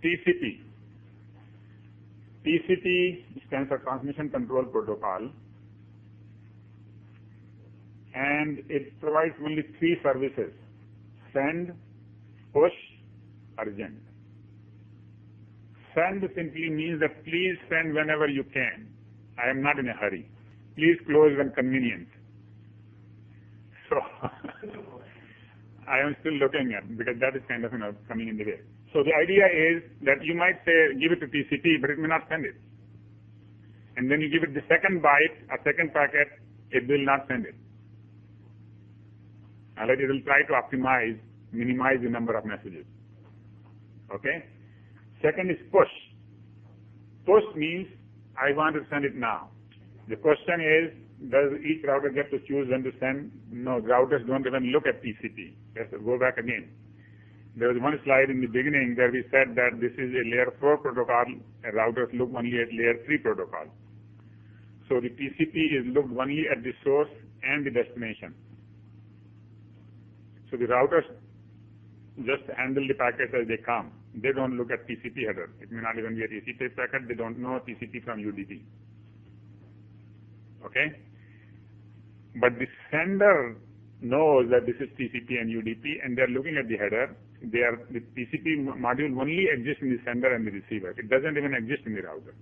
TCP. TCP stands for Transmission Control Protocol, and it provides only three services: send, push, urgent. Send simply means that please send whenever you can. I am not in a hurry. Please close when convenient. So I am still looking at, because that is kind of coming in the way. So the idea is that you might say give it to TCP, but it may not send it. And then you give it the second byte, a second packet, it will not send it. Alright, it will try to optimize, minimize the number of messages. Okay? Second is push. Push means I want to send it now. The question is, does each router get to choose when to send? No, routers don't even look at TCP. Let's go back again. There was one slide in the beginning where we said that this is a layer 4 protocol, and routers look only at layer 3 protocol. So the TCP is looked only at the source and the destination. So the routers just handle the packets as they come. They don't look at TCP header. It may not even be a TCP packet. They don't know TCP from UDP. Okay? But the sender knows that this is TCP and UDP, and they're looking at the header. The TCP module only exists in the sender and the receiver. It doesn't even exist in the router.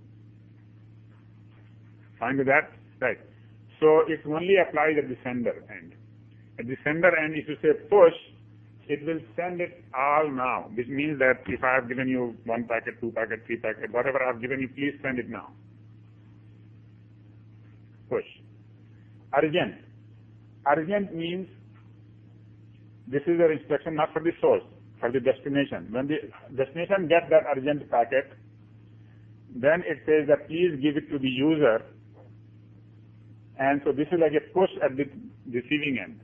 Fine with that? Right. So it only applies at the sender end. At the sender end, if you say push, it will send it all now. This means that if I have given you 1 packet, 2 packet, 3 packet, whatever I have given you, please send it now. Push. Urgent. Urgent means this is an instruction not for the source, for the destination. When the destination gets that urgent packet, then it says that please give it to the user. And so this is like a push at the receiving end.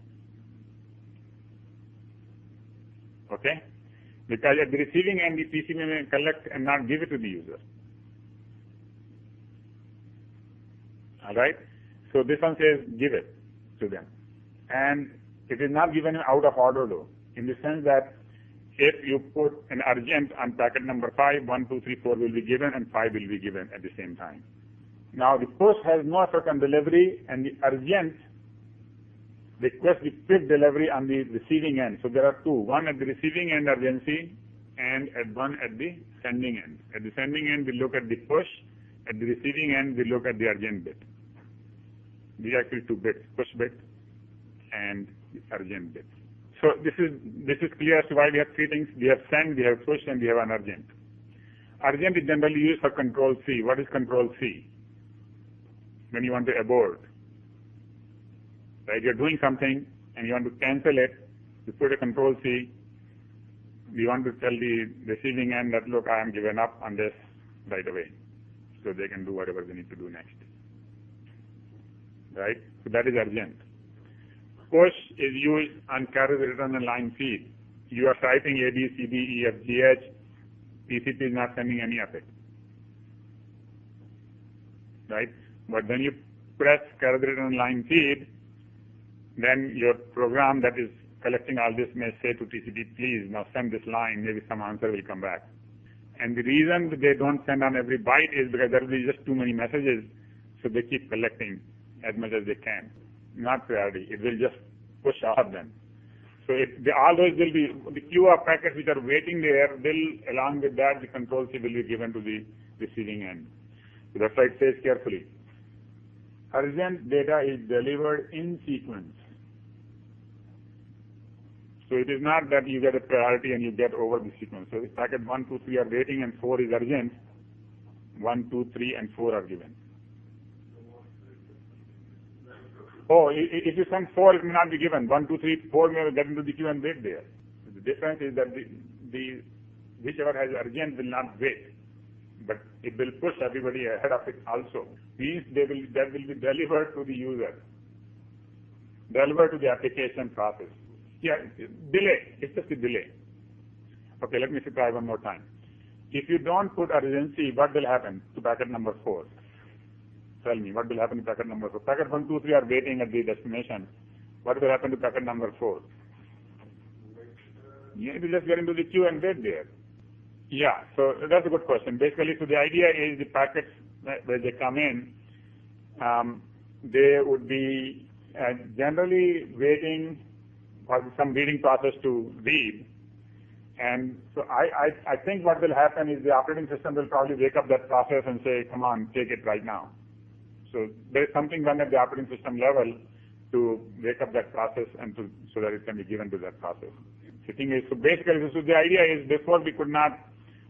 Okay? Because at the receiving end, the TCP may collect and not give it to the user. Alright? So this one says give it to them. And it is not given out of order though, in the sense that if you put an urgent on packet number 5, 1, 2, 3, 4 will be given and 5 will be given at the same time. Now the push has no effect on delivery, and the urgent request the quick delivery on the receiving end. So there are two, one at the receiving end urgency and one at the sending end. At the sending end we look at the push, at the receiving end we look at the urgent bit. These are actually 2 bits, push bit and the urgent bit. So this is clear as to why we have 3 things. We have send, we have push, and we have an urgent. Urgent is generally used for control C. What is control C? When you want to abort. Right, you're doing something and you want to cancel it, you put a control C. You want to tell the receiving end that, look, I am given up on this right away, so they can do whatever they need to do next. Right? So that is urgent. Push is used on carrier return and line feed. You are typing A, B, C, D, E, F, G, H. TCP is not sending any of it. Right? But when you press carrier return line feed, then your program that is collecting all this may say to TCP, please now send this line, maybe some answer will come back. And the reason that they don't send on every byte is because there will be just too many messages, so they keep collecting as much as they can. Not priority, it will just push all of them. So all those will be, the queue of packets which are waiting there, along with that the control C will be given to the receiving end. So that's why it says carefully. Urgent data is delivered in sequence. So it is not that you get a priority and you get over the sequence. So if packet 1, 2, 3 are waiting and 4 is urgent, 1, 2, 3 and 4 are given. Oh, if you send 4, it may not be given. 1, 2, 3, 4 may get into the queue and wait there. The difference is that whichever has urgent will not wait, but it will push everybody ahead of it also. Means that will be delivered to the user, delivered to the application process. Yeah, delay. It's just a delay. Okay, let me try one more time. If you don't put urgency, what will happen to packet number 4? Tell me, what will happen to packet number 4? Packet 1, 2, 3 are waiting at the destination. What will happen to packet number 4? Yeah, it will just get into the queue and wait there. Yeah, so that's a good question. Basically, so the idea is the packets where they come in, they would be generally waiting for some reading process to read. And so I think what will happen is the operating system will probably wake up that process and say, come on, take it right now. So there's something done at the operating system level to wake up that process and so that it can be given to that process. The thing is, so basically, so the idea is before we could not,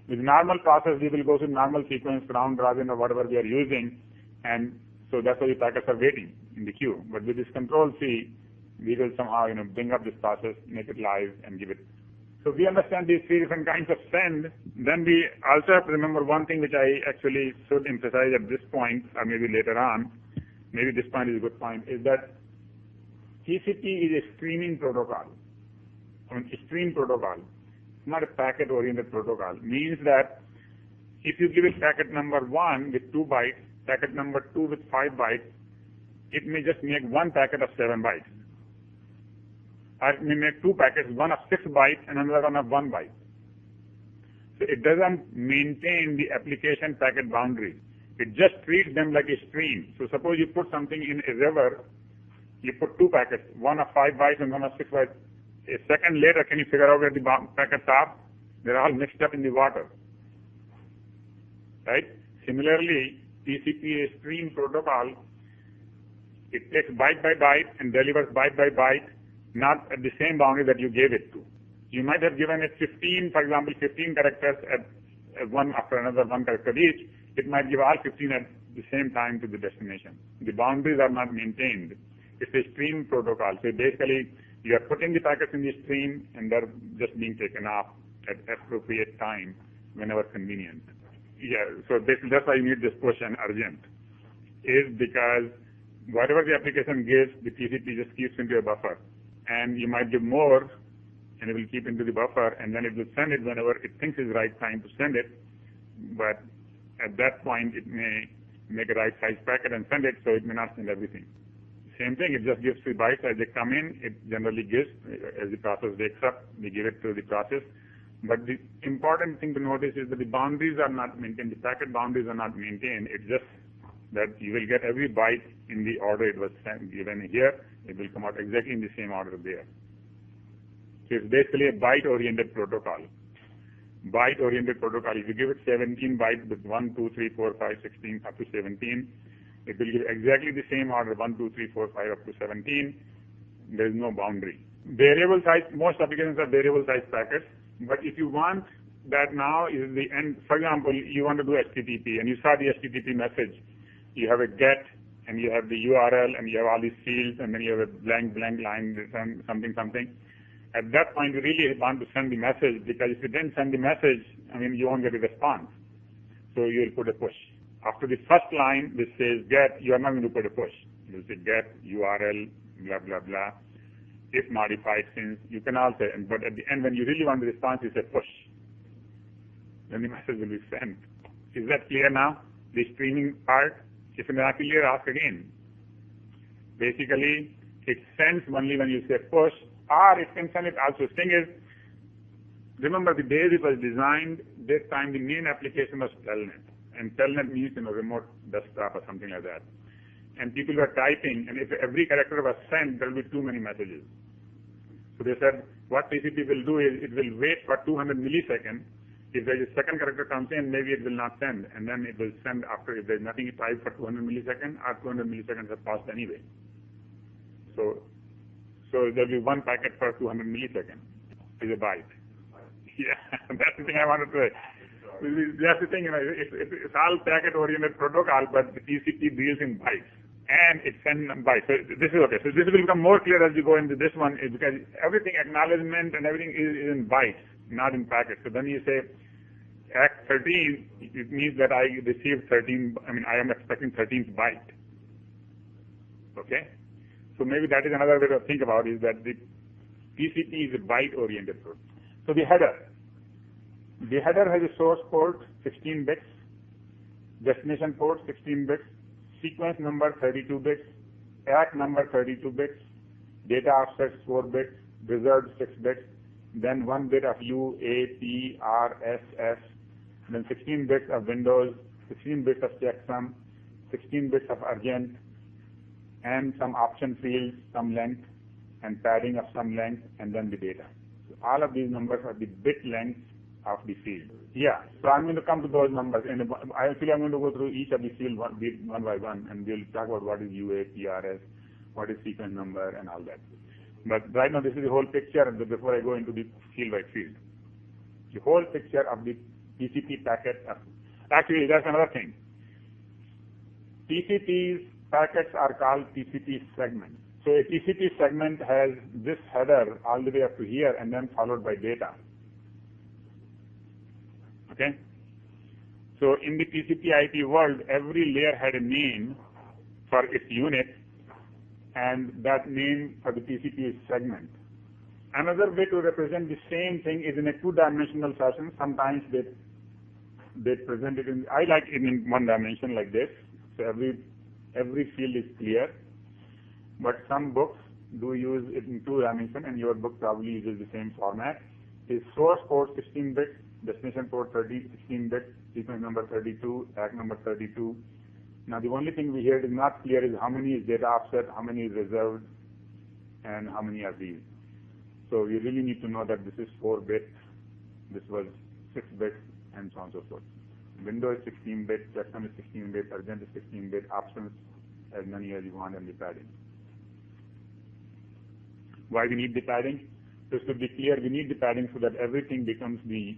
with normal process, we will go through normal sequence, round robin or whatever we are using, and so that's why the packets are waiting in the queue. But with this control C, we will somehow, bring up this process, make it live, and give it. So we understand these three different kinds of send. Then we also have to remember one thing which I actually should emphasize at this point, or maybe later on, maybe this point is a good point, is that TCP is a streaming protocol. Stream protocol, not a packet-oriented protocol. Means that if you give it packet number 1 with 2 bytes, packet number 2 with 5 bytes, it may just make one packet of 7 bytes. Or it may make 2 packets, one of 6 bytes and another one of 1 byte. So it doesn't maintain the application packet boundaries. It just treats them like a stream. So suppose you put something in a river, you put 2 packets, one of 5 bytes and one of 6 bytes. A second later, can you figure out where the packets are? They're all mixed up in the water. Right? Similarly, TCP is stream protocol. It takes byte by byte and delivers byte by byte, not at the same boundary that you gave it to. You might have given it 15, for example, 15 characters at one after another, 1 character each. It might give all 15 at the same time to the destination. The boundaries are not maintained. It's a stream protocol. So basically, you are putting the packets in the stream and they're just being taken off at appropriate time whenever convenient. Yeah, so basically that's why you need this question urgent, is because whatever the application gives, the TCP just keeps into a buffer. And you might give more and it will keep into the buffer and then it will send it whenever it thinks is the right time to send it. But at that point, it may make a right size packet and send it, so it may not send everything. Same thing, it just gives the bytes as they come in. It generally gives, as the process wakes up, we give it to the process. But the important thing to notice is that the boundaries are not maintained. The packet boundaries are not maintained. It's just that you will get every byte in the order it was given here. It will come out exactly in the same order there. So it's basically a byte-oriented protocol. Byte-oriented protocol. If you give it 17 bytes with 1, 2, 3, 4, 5, 16, up to 17, it will give exactly the same order, 1, 2, 3, 4, 5, up to 17. There is no boundary. Variable size, most applications are variable size packets, but if you want that now is the end, for example, you want to do HTTP and you saw the HTTP message. You have a GET and you have the URL and you have all these fields and then you have a blank line, something. At that point, you really want to send the message because if you didn't send the message, you won't get a response. So you will put a push. After the first line, which says GET, you are not going to put a push. You will say GET, URL, blah, blah, blah. If modified, since you can also, but at the end, when you really want the response, you say push. Then the message will be sent. Is that clear now? The streaming part? If it's not clear, ask again. Basically, it sends only when you say push, or it can send it also. The thing is, remember the days it was designed, this time the main application was Telnet. And Telnet means remote desktop or something like that. And people were typing, and if every character was sent, there will be too many messages. So they said, what TCP will do is it will wait for 200 milliseconds. If there is a second character comes in, maybe it will not send, and then it will send after if there is nothing to type for 200 milliseconds, or 200 milliseconds have passed anyway. So there will be one packet per 200 milliseconds is a byte. Yeah, that's the thing I wanted to say. That's the thing, it's all packet-oriented protocol, but the TCP deals in bytes, and it sends bytes. So this is okay. So this will become more clear as you go into this one, is because everything, acknowledgement and everything is in bytes, not in packets. So then you say, Act 13, it means that I received 13, I am expecting 13th byte. Okay? So maybe that is another way to think about is that the TCP is a byte-oriented protocol. So the header. The header has a source port, 16 bits, destination port, 16 bits, sequence number, 32 bits, ACK number, 32 bits, data offsets, 4 bits, reserved 6 bits, then 1 bit of U, A, P, R, S, S, then 16 bits of Windows, 16 bits of checksum, 16 bits of urgent, and some option fields, some length, and padding of some length, and then the data. So all of these numbers are the bit lengths of the field. Yeah, so I'm going to come to those numbers, and I'm going to go through each of the fields one by one, and we'll talk about what is UA, PRS, what is sequence number, and all that. But right now, this is the whole picture before I go into the field by field. The whole picture of the TCP packet. Actually, that's another thing. TCP's packets are called TCP segments. So a TCP segment has this header all the way up to here and then followed by data. Okay? So in the TCP-IP world, every layer had a name for its unit, and that name for the TCP is segment. Another way to represent the same thing is in a two-dimensional fashion. Sometimes they present it in, I like it in one dimension like this. So every field is clear. But some books do use it in two dimensions, and your book probably uses the same format. Is source port 16 bits, destination port 16 bits, sequence number 32, tag number 32. Now the only thing we hear is not clear is how many is data offset, how many is reserved, and how many are these. So you really need to know that this is 4 bits, this was 6 bits, and so on and so forth. Window is 16 bits, checksum is 16 bits, urgent is 16 bits, options as many as you want, and the padding. Why we need the padding? Just to be clear, we need the padding so that everything becomes the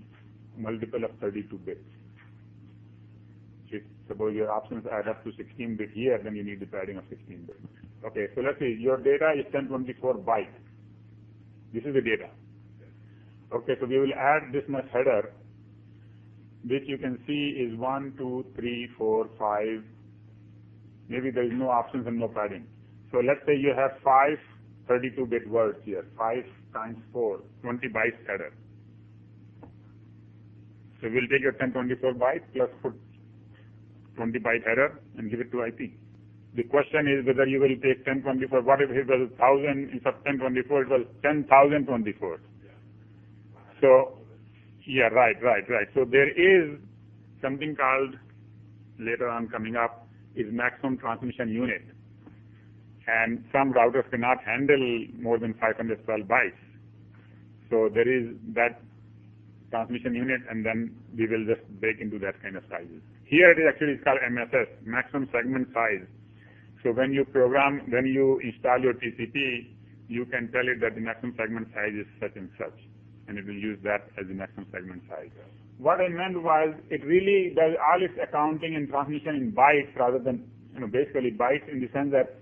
multiple of 32 bits. If suppose your options add up to 16 bit here, then you need the padding of 16 bits. Okay, so let's see, your data is 1024 bytes. This is the data. Okay, so we will add this much header, which you can see is 1, 2, 3, 4, 5. Maybe there is no options and no padding. So let's say you have 5 32-bit words here, 5 times 4, 20 bytes header. So we'll take your 1024 bytes plus put 20 byte header and give it to IP. The question is whether you will take 1024. What if it was 1000 instead of 1024? It was 10,024. So, yeah, right. So there is something called, later on coming up, is maximum transmission unit. And some routers cannot handle more than 512 bytes. So there is that transmission unit, and then we will just break into that kind of sizes. Here it is actually, it's called MSS, maximum segment size. So when you install your TCP, you can tell it that the maximum segment size is such and such, and it will use that as the maximum segment size. What I meant was, it really does all its accounting and transmission in bytes rather than, basically bytes, in the sense that,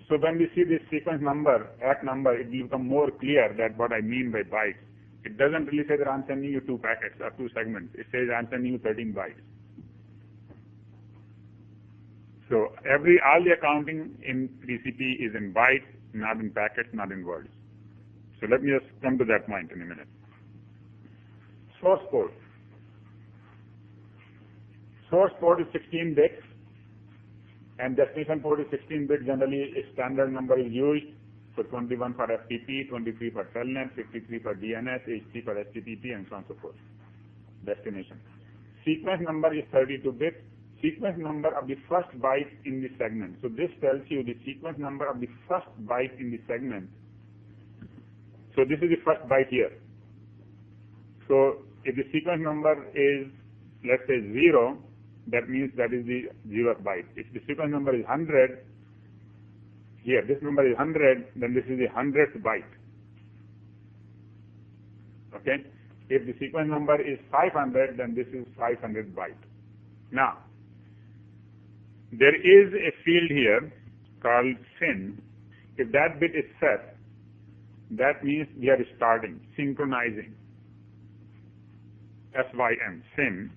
so when we see this sequence number, ACK number, it will become more clear that what I mean by bytes. It doesn't really say that I'm sending you 2 packets or 2 segments. It says I'm sending you 13 bytes. So all the accounting in TCP is in bytes, not in packets, not in words. So let me just come to that point in a minute. Source port. Source port is 16 bits, and destination port is 16 bits. Generally, a standard number is used. So 21 for FTP, 23 for Telnet, 53 for DNS, 83 for HTTP, and so on and so forth. Destination. Sequence number is 32 bits. Sequence number of the first byte in the segment. So this tells you the sequence number of the first byte in the segment. So this is the first byte here. So if the sequence number is, let's say, 0, that means that is the 0th byte. If the sequence number is 100, here, this number is 100, then this is the 100th byte. Okay? If the sequence number is 500, then this is 500 byte. Now, there is a field here called SYN. If that bit is set, that means we are starting, synchronizing. SYN, SYN,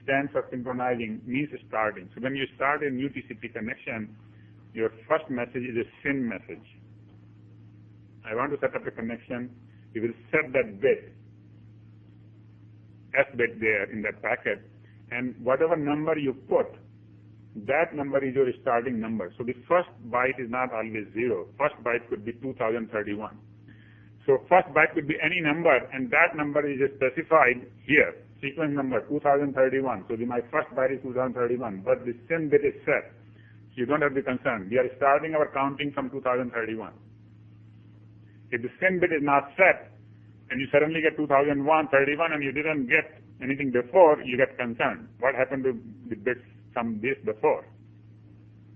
stands for synchronizing, means starting. So when you start a new TCP connection, your first message is a SYN message. I want to set up a connection. You will set that bit, S bit there in that packet, and whatever number you put, that number is your starting number. So the first byte is not always 0. First byte could be 2031. So first byte could be any number, and that number is specified here. sequence number 2031. So my first byte is 2031, but the SYN bit is set. So you don't have to be concerned. We are starting our counting from 2031. If the SYN bit is not set, and you suddenly get 2031 and you didn't get anything before, you get concerned. What happened to the bits from this before,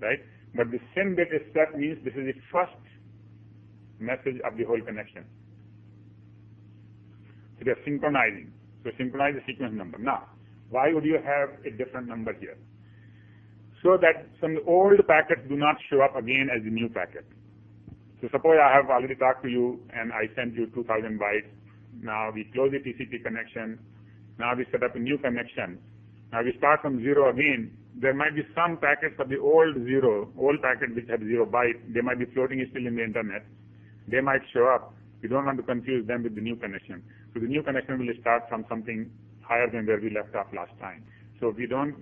right? But the SYN bit is set means this is the first message of the whole connection. So they are synchronizing. So synchronize the sequence number. Now, why would you have a different number here? So that some old packets do not show up again as the new packet. So suppose I have already talked to you and I sent you 2000 bytes. Now we close the TCP connection. Now we set up a new connection. Now we start from zero again. There might be some packets of the old packet which have 0 byte. They might be floating still in the internet. They might show up. We don't want to confuse them with the new connection. So the new connection will start from something higher than where we left off last time. So we don't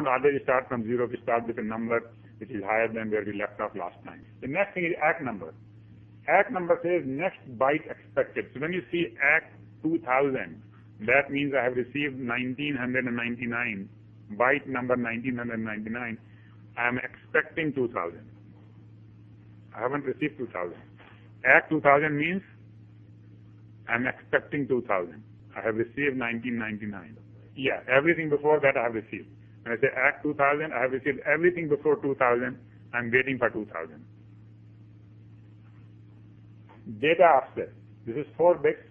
always start from zero. We start with a number which is higher than where we left off last time. The next thing is ACK number. ACK number says next byte expected. So when you see ACK 2000, that means I have received 1999, byte number 1999. I am expecting 2000. I haven't received 2000. ACK 2000 means I am expecting 2000. I have received 1999. Yeah, everything before that I have received. When I say ACK 2000, I have received everything before 2000. I'm waiting for 2000. Data offset. This is 4 bits.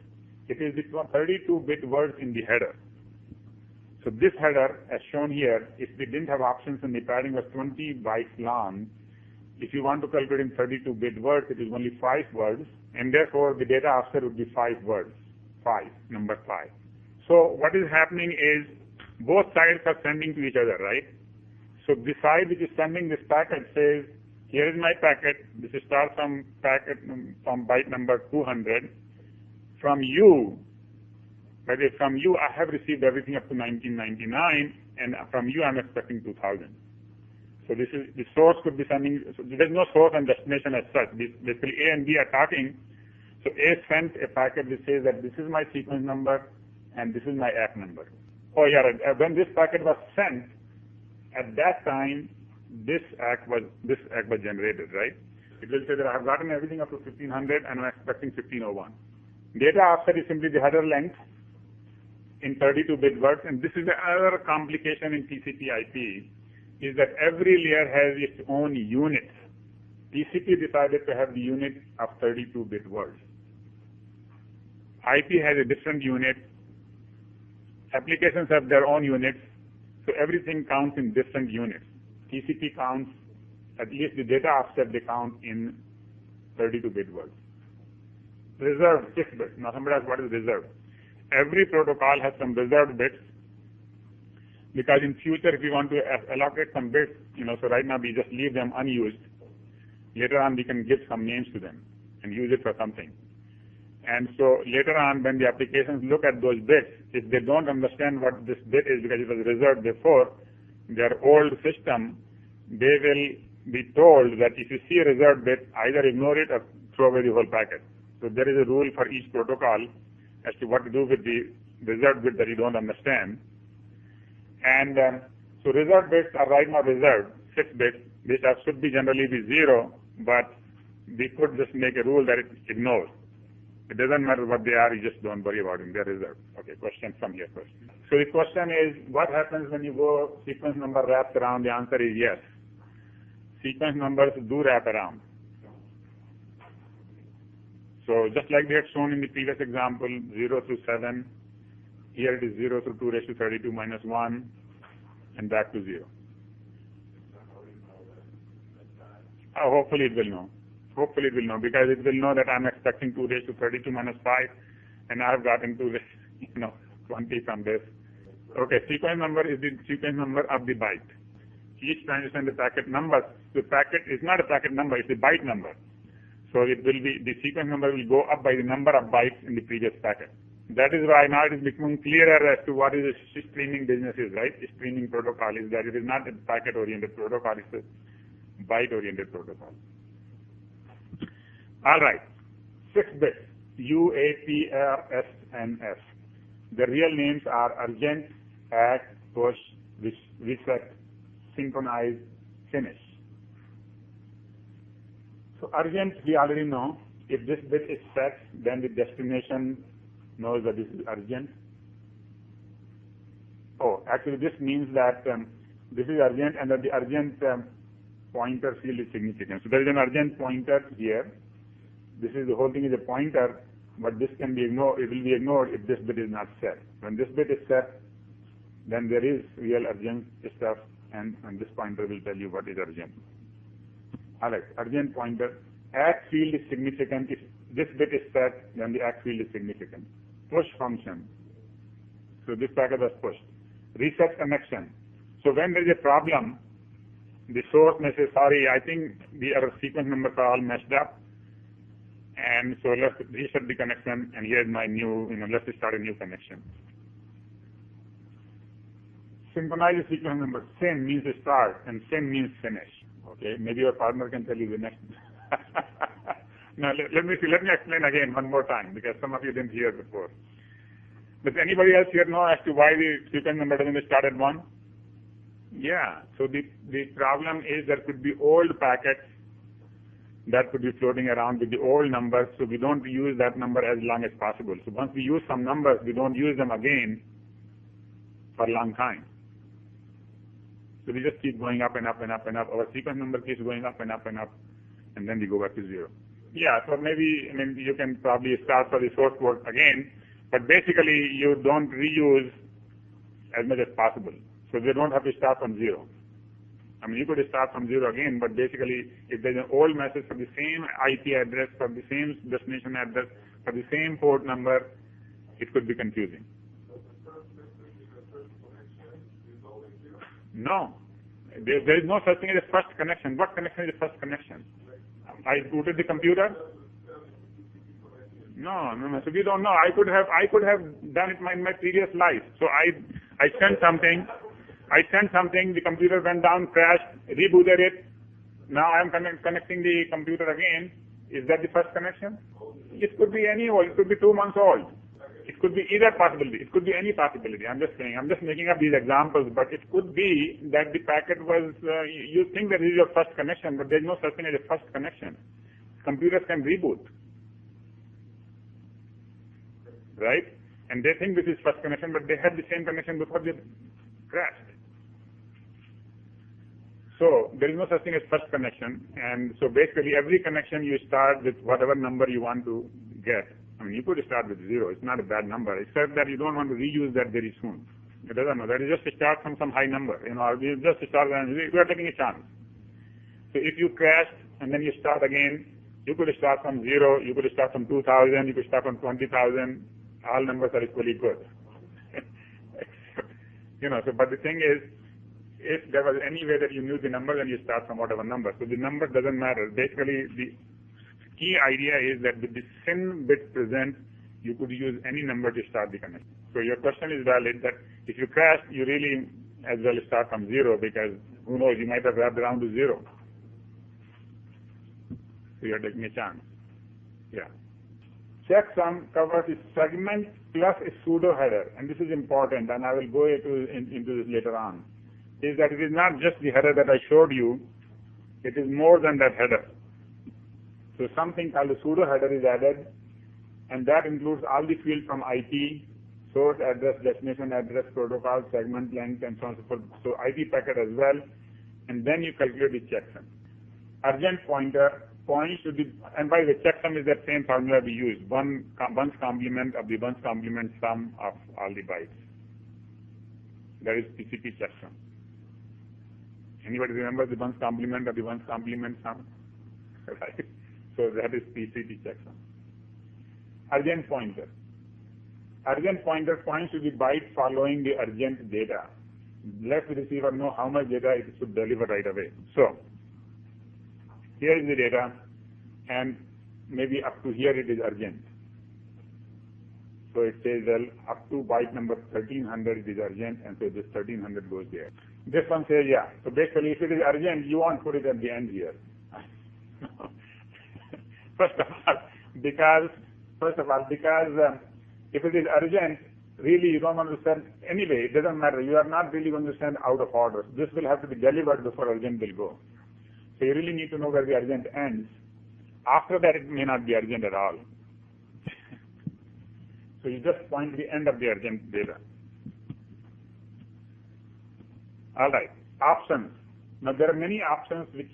It is the 32-bit words in the header. So this header, as shown here, if we didn't have options and the padding was 20 bytes long, if you want to calculate in 32-bit words, it is only 5 words, and therefore the data offset would be 5 words. 5, number 5. So what is happening is both sides are sending to each other, right? So the side which is sending this packet says, here is my packet. This is start from packet from byte number 200. From you, but if from you I have received everything up to 1999, and from you I'm expecting 2000. So this is the source could be sending. So there's no source and destination as such. Basically, A and B are talking. So A sent a packet which says that this is my sequence number and this is my ACK number. Oh yeah, when this packet was sent, at that time this ACK was generated, right? It will say that I have gotten everything up to 1500 and I'm expecting 1501. Data offset is simply the header length in 32-bit words, and this is the other complication in TCP/IP, is that every layer has its own unit. TCP decided to have the unit of 32-bit words. IP has a different unit. Applications have their own units, so everything counts in different units. TCP counts, at least the data offset, they count in 32-bit words. Reserved 6 bits. Now somebody asks, what is reserved? Every protocol has some reserved bits, because in future if we want to allocate some bits, so right now we just leave them unused. Later on we can give some names to them and use it for something. And so later on when the applications look at those bits, if they don't understand what this bit is because it was reserved before, their old system, they will be told that if you see a reserved bit, either ignore it or throw away the whole packet. So there is a rule for each protocol as to what to do with the reserved bit that you don't understand. And so reserved bits are right now reserved, 6 bits, which should be generally be 0, but we could just make a rule that it ignores. It doesn't matter what they are, you just don't worry about them, they're reserved. Okay, question from here first. So the question is, what happens when you go sequence number wraps around? The answer is yes. Sequence numbers do wrap around. So just like we had shown in the previous example, 0 through 7, here it is 0 through 2 raised to 32 minus 1, and back to 0. Hopefully it will know. Hopefully it will know, because it will know that I'm expecting 2 raised to 32 minus 5, and I have gotten to this, 20 from this. Okay, sequence number is the sequence number of the byte. Each time you send the packet number, the packet is not a packet number, it's a byte number. So it will be, the sequence number will go up by the number of bytes in the previous packet. That is why now it is becoming clearer as to what is a streaming business is, right? A streaming protocol is that it is not a packet-oriented protocol, it's a byte-oriented protocol. All right, 6 bits, U, A, P, R, S, and S. The real names are urgent, add, push, reset, synchronize, finish. So urgent, we already know. If this bit is set, then the destination knows that this is urgent. Oh, actually this means that this is urgent and that the urgent pointer field is significant. So there is an urgent pointer here. This is the whole thing is a pointer, but this can be ignored. It will be ignored if this bit is not set. When this bit is set, then there is real urgent stuff, and this pointer will tell you what is urgent. All right, urgent pointer. Act field is significant. If this bit is set, then the act field is significant. Push function. So this packet was pushed. Reset connection. So when there is a problem, the source may say, sorry, I think our sequence numbers are all messed up, and so let's reset the connection, and here's my new, let's start a new connection. Synchronize the sequence number. Syn means start, and syn means finish. Okay, maybe your partner can tell you the next. Now let me explain again one more time, because some of you didn't hear before. Does anybody else here know as to why the sequence number doesn't start at 1? Yeah, so the problem is there could be old packets that could be floating around with the old numbers, so we don't use that number as long as possible. So once we use some numbers, we don't use them again for a long time. So we just keep going up and up and up and up. Our sequence number keeps going up and up and up, and then we go back to 0. Yeah, so maybe, you can probably start for the source code again, but basically you don't reuse as much as possible. So they don't have to start from 0. You could start from 0 again, but basically if there's an old message for the same IP address, for the same destination address, for the same port number, it could be confusing. No, there is no such thing as a first connection. What connection is a first connection? I booted the computer? No. So we don't know. I could have done it in my previous life. So I sent something. The computer went down, crashed, rebooted it. Now I'm connecting the computer again. Is that the first connection? It could be any old. It could be 2 months old. It could be either possibility. It could be any possibility. I'm just saying. I'm just making up these examples. But it could be that the packet was, you think that this is your first connection, but there's no such thing as a first connection. Computers can reboot. Right? And they think this is first connection, but they had the same connection before they crashed. So there is no such thing as first connection. And so basically every connection you start with whatever number you want to get. You could start with 0. It's not a bad number, except that you don't want to reuse that very soon. It doesn't know. That is just to start from some high number. You just start and we are taking a chance. So if you crashed and then you start again, you could start from 0, you could start from 2,000, you could start from 20,000. All numbers are equally good. But the thing is, if there was any way that you knew the number, then you start from whatever number. So the number doesn't matter. Basically, the key idea is that with the syn bit present, you could use any number to start the connection. So your question is valid, that if you crash, you really as well start from 0, because who knows, you might have wrapped around to 0. So you're taking a chance. Yeah. Checksum covers a segment plus a pseudo header, and this is important, and I will go into this later on, is that it is not just the header that I showed you, it is more than that header. So something called a pseudo header is added, and that includes all the fields from IP, source address, destination address, protocol, segment length, and so on and so forth. So IP packet as well, and then you calculate the checksum. Urgent pointer points to the, and by the checksum is that same formula we use, bunch complement of the bunch complement sum of all the bytes. That is TCP checksum. Anybody remember the bunch complement of the bunch complement sum? Right. So that is TCP checksum. Urgent pointer. Urgent pointer points to the byte following the urgent data. Let the receiver know how much data it should deliver right away. So here is the data, and maybe up to here it is urgent. So it says, well, up to byte number 1300 it is urgent, and so this 1300 goes there. This one says, yeah. So basically, if it is urgent, you won't put it at the end here. First of all, because if it is urgent, really you don't want to send, anyway, it doesn't matter. You are not really going to send out of order. This will have to be delivered before urgent will go. So you really need to know where the urgent ends. After that, it may not be urgent at all. So you just point to the end of the urgent data. All right, options. Now there are many options which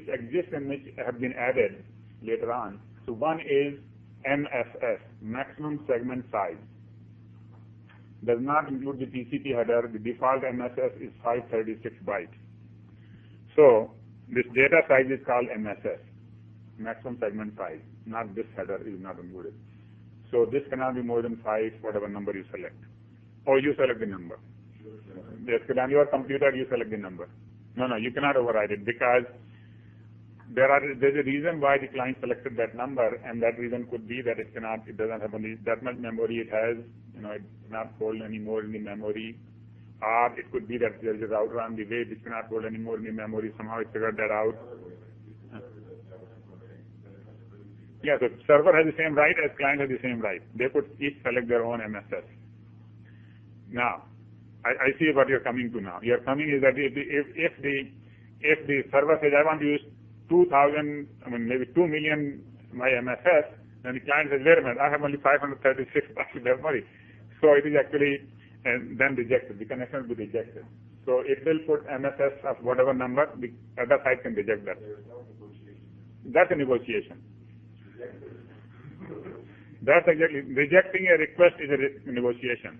exist and which have been added later on. So one is MSS, maximum segment size. Does not include the TCP header. The default MSS is 536 bytes. So this data size is called MSS, maximum segment size. Not this header is not included. So this cannot be more than 5, whatever number you select. Or you select the number. Basically, on your computer, you select the number. No, you cannot override it because there's a reason why the client selected that number, and that reason could be that it doesn't have only that much memory it has, it cannot hold any more in the memory, or it could be that there is a router on the way which cannot hold any more in the memory, somehow it figured that out. Yeah, so server has the same right as client has the same right. They could each select their own MSS. Now, I see what you're coming to now. You're coming is that if the server says I want to use 2,000, maybe 2 million my MSS, then the client says, wait a minute, I have only 536 bytes memory. So it is actually then rejected. The connection will be rejected. So it will put MSS of whatever number, the other side can reject that. That's a negotiation. That's exactly, rejecting a request is a negotiation.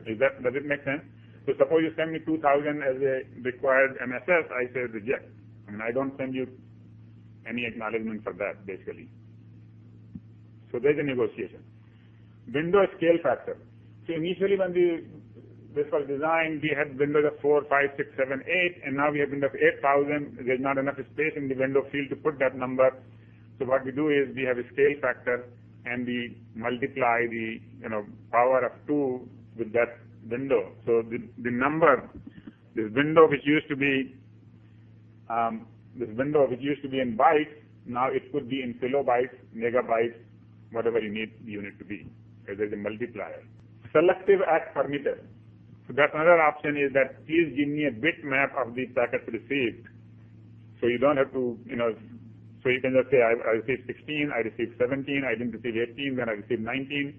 Does it make sense? So suppose you send me 2,000 as a required MSS, I say reject. I don't send you any acknowledgement for that, basically. So there's a negotiation. Window scale factor. So initially when this was designed, we had windows of 4, 5, 6, 7, 8, and now we have windows of 8,000. There's not enough space in the window field to put that number. So what we do is we have a scale factor, and we multiply the power of 2 with that window. So the number, this window which used to be in bytes, now it could be in kilobytes, megabytes, whatever you need the unit to be. So there's a multiplier. Selective ACK permitted. So that's another option, is that please give me a bitmap of the packets received. So you don't have to, so you can just say I received 16, I received 17, I didn't receive 18, then I received 19.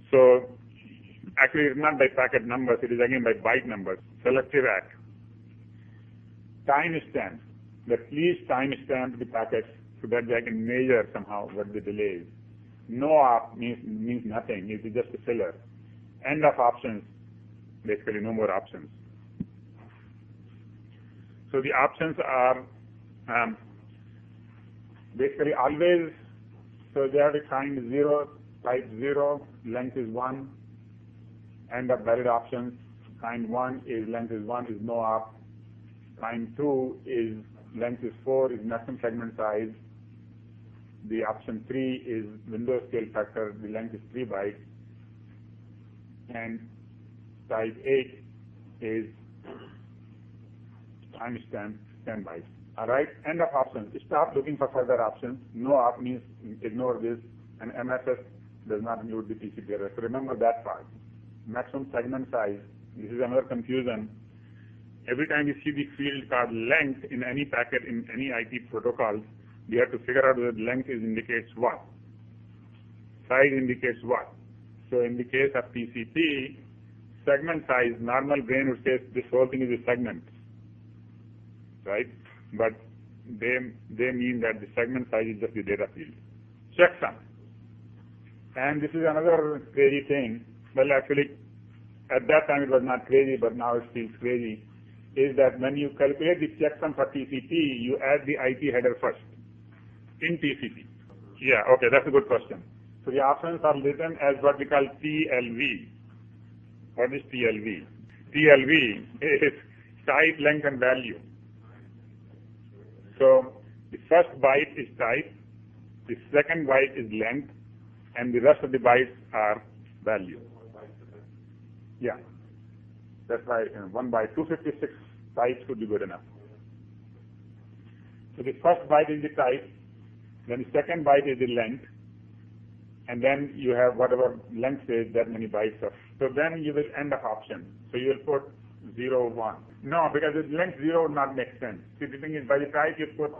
So actually it's not by packet numbers, it is again by byte numbers. Selective ACK. Timestamp. That please timestamp the packets so that I can measure somehow what the delay is. No op means nothing, it is just a filler. End of options, basically no more options. So the options are basically always, so they have a kind 0, type 0, length is 1, end of valid options. Kind 1 is length is 1, is no op. Kind 2 is length is 4, is maximum segment size. The option 3 is window scale factor, the length is 3 bytes. And type 8 is timestamp 10 bytes. All right, end of options. Stop looking for further options. No op means ignore this, and MSS does not include the TCP header. So remember that part. Maximum segment size. This is another confusion. Every time you see the field called length in any packet in any IP protocol, we have to figure out whether length indicates what. Size indicates what. So in the case of TCP, segment size, normal brain would say this whole thing is a segment, right? But they mean that the segment size is just the data field. Checksum. And this is another crazy thing. Well, actually, at that time it was not crazy, but now it feels crazy, is that when you calculate the checksum for TCP, you add the IP header first in TCP. Yeah, okay, that's a good question. So the options are written as what we call TLV. What is TLV? TLV is type, length, and value. So the first byte is type, the second byte is length, and the rest of the bytes are value. Yeah, that's why 1 byte, 256 bytes would be good enough. So the first byte is the type, then the second byte is the length, and then you have whatever length is, that many bytes of. So then you will end of option. So you will put 0, 1. No, because the length 0 would not make sense. See, the thing is, by the time you put,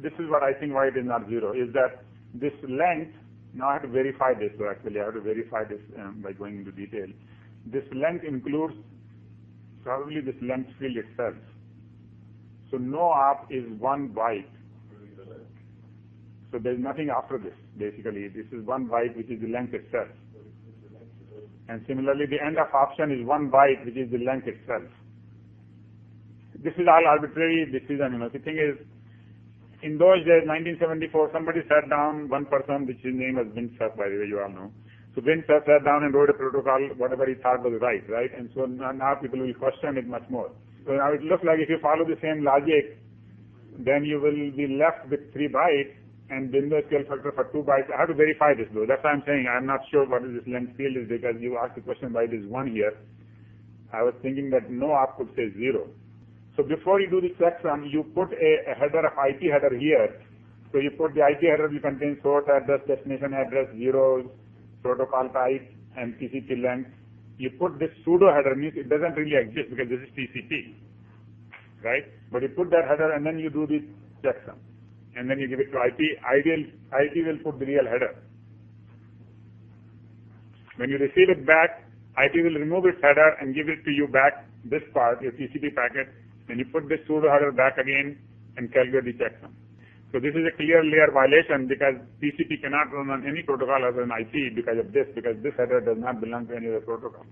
this is what I think why it is not 0, is that this length, now I have to verify this, so actually I have to verify this by going into detail. This length includes probably this length field itself. So no op is 1 byte. So there's nothing after this, basically. This is 1 byte, which is the length itself. And similarly, the end of option is 1 byte, which is the length itself. This is all arbitrary decision. The thing is, in those days, 1974, somebody sat down, one person, which his name was Vince Cerf, by the way, you all know. So Vince Cerf sat down and wrote a protocol, whatever he thought was right? And so now people will question it much more. So now it looks like if you follow the same logic, then you will be left with 3 bytes, and window scale factor for 2 bytes. I have to verify this though. That's why I'm saying I'm not sure what this length field is, because you asked the question why it is 1 here. I was thinking that no op could say 0. So before you do the checksum, you put a header of IP header here. So you put the IP header will contain source address, destination address, zeros, protocol type, and TCP length. You put this pseudo header, means it doesn't really exist because this is TCP, right? But you put that header and then you do the checksum. And then you give it to IP. IP will put the real header. When you receive it back, IP will remove its header and give it to you back, this part, your TCP packet. Then you put this pseudo header back again and calculate the checksum. So this is a clear layer violation, because TCP cannot run on any protocol other than IP because of this, because this header does not belong to any other protocol.